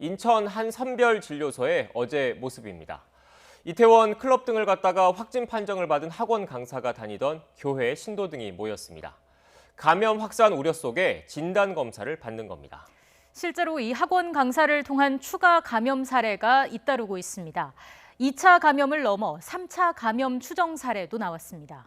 인천 한 선별진료소의 어제 모습입니다. 이태원 클럽 등을 갔다가 확진 판정을 받은 학원 강사가 다니던 교회 신도 등이 모였습니다. 감염 확산 우려 속에 진단 검사를 받는 겁니다. 실제로 이 학원 강사를 통한 추가 감염 사례가 잇따르고 있습니다. 2차 감염을 넘어 3차 감염 추정 사례도 나왔습니다.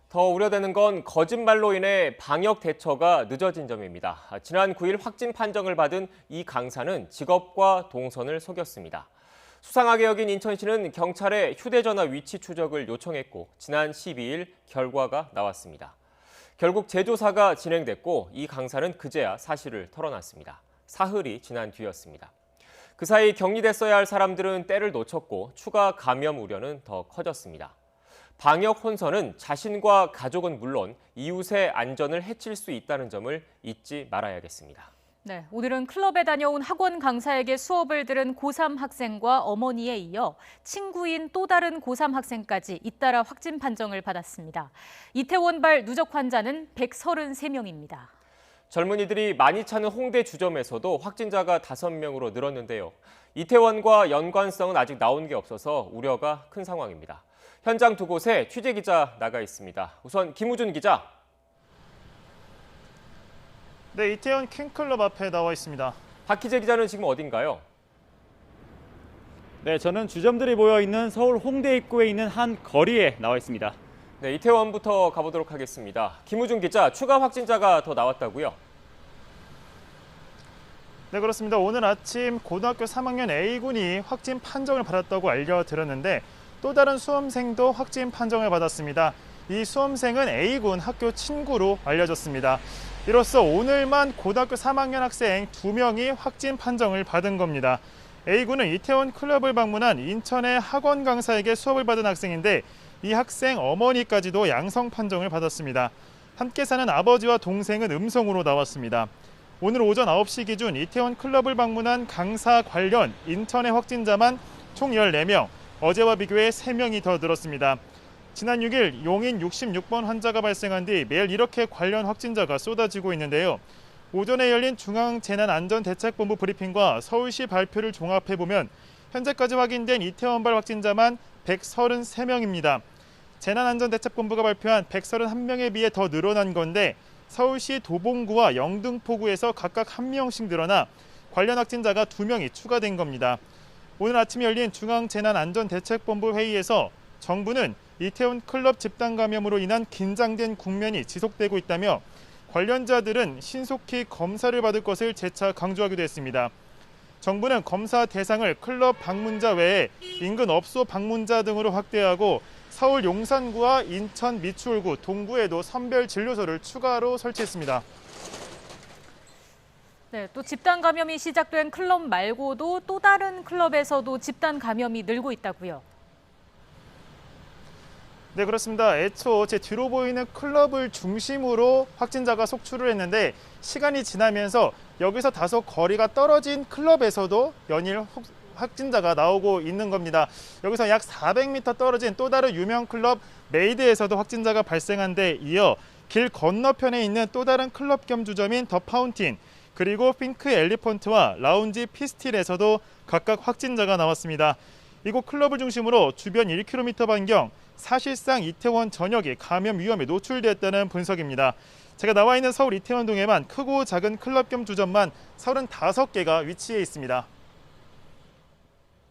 더 우려되는 건 거짓말로 인해 방역 대처가 늦어진 점입니다. 지난 9일 확진 판정을 받은 이 강사는 직업과 동선을 속였습니다. 수상하게 여긴 인천시는 경찰에 휴대전화 위치 추적을 요청했고 지난 12일 결과가 나왔습니다. 결국 재조사가 진행됐고 이 강사는 그제야 사실을 털어놨습니다. 사흘이 지난 뒤였습니다. 그 사이 격리됐어야 할 사람들은 때를 놓쳤고 추가 감염 우려는 더 커졌습니다. 방역 혼선은 자신과 가족은 물론 이웃의 안전을 해칠 수 있다는 점을 잊지 말아야겠습니다. 네, 오늘은 클럽에 다녀온 학원 강사에게 수업을 들은 고3 학생과 어머니에 이어 친구인 또 다른 고3 학생까지 잇따라 확진 판정을 받았습니다. 이태원발 누적 환자는 133명입니다. 젊은이들이 많이 찾는 홍대 주점에서도 확진자가 5명으로 늘었는데요. 이태원과 연관성은 아직 나온 게 없어서 우려가 큰 상황입니다. 현장 두 곳에 취재기자 나가 있습니다. 우선 김우준 기자. 네, 이태원 퀸클럽 앞에 나와 있습니다. 박희재 기자는 지금 어딘가요? 네, 저는 주점들이 모여 있는 서울 홍대 입구에 있는 한 거리에 나와 있습니다. 네, 이태원부터 가보도록 하겠습니다. 김우준 기자, 추가 확진자가 더 나왔다고요? 네, 그렇습니다. 오늘 아침 고등학교 3학년 A군이 확진 판정을 받았다고 알려드렸는데 또 다른 수험생도 확진 판정을 받았습니다. 이 수험생은 A군 학교 친구로 알려졌습니다. 이로써 오늘만 고등학교 3학년 학생 2명이 확진 판정을 받은 겁니다. A군은 이태원 클럽을 방문한 인천의 학원 강사에게 수업을 받은 학생인데 이 학생 어머니까지도 양성 판정을 받았습니다. 함께 사는 아버지와 동생은 음성으로 나왔습니다. 오늘 오전 9시 기준 이태원 클럽을 방문한 강사 관련 인천의 확진자만 총 14명, 어제와 비교해 3명이 더 늘었습니다. 지난 6일 용인 66번 환자가 발생한 뒤 매일 이렇게 관련 확진자가 쏟아지고 있는데요. 오전에 열린 중앙재난안전대책본부 브리핑과 서울시 발표를 종합해보면 현재까지 확인된 이태원발 확진자만 133명입니다. 재난안전대책본부가 발표한 131명에 비해 더 늘어난 건데 서울시 도봉구와 영등포구에서 각각 1명씩 늘어나 관련 확진자가 2명이 추가된 겁니다. 오늘 아침에 열린 중앙재난안전대책본부 회의에서 정부는 이태원 클럽 집단 감염으로 인한 긴장된 국면이 지속되고 있다며 관련자들은 신속히 검사를 받을 것을 재차 강조하기도 했습니다. 정부는 검사 대상을 클럽 방문자 외에 인근 업소 방문자 등으로 확대하고 서울 용산구와 인천 미추홀구, 동구에도 선별 진료소를 추가로 설치했습니다. 네, 또 집단 감염이 시작된 클럽 말고도 또 다른 클럽에서도 집단 감염이 늘고 있다고요. 네, 그렇습니다. 애초 제 뒤로 보이는 클럽을 중심으로 확진자가 속출을 했는데 시간이 지나면서 여기서 다소 거리가 떨어진 클럽에서도 연일 확진자가 나오고 있는 겁니다. 여기서 약 400m 떨어진 또 다른 유명 클럽 메이드에서도 확진자가 발생한 데 이어 길 건너편에 있는 또 다른 클럽 겸 주점인 더 파운틴, 그리고 핑크 엘리펀트와 라운지 피스틸에서도 각각 확진자가 나왔습니다. 이곳 클럽을 중심으로 주변 1km 반경, 사실상 이태원 전역이 감염 위험에 노출됐다는 분석입니다. 제가 나와 있는 서울 이태원동에만 크고 작은 클럽 겸 주점만 35개가 위치해 있습니다.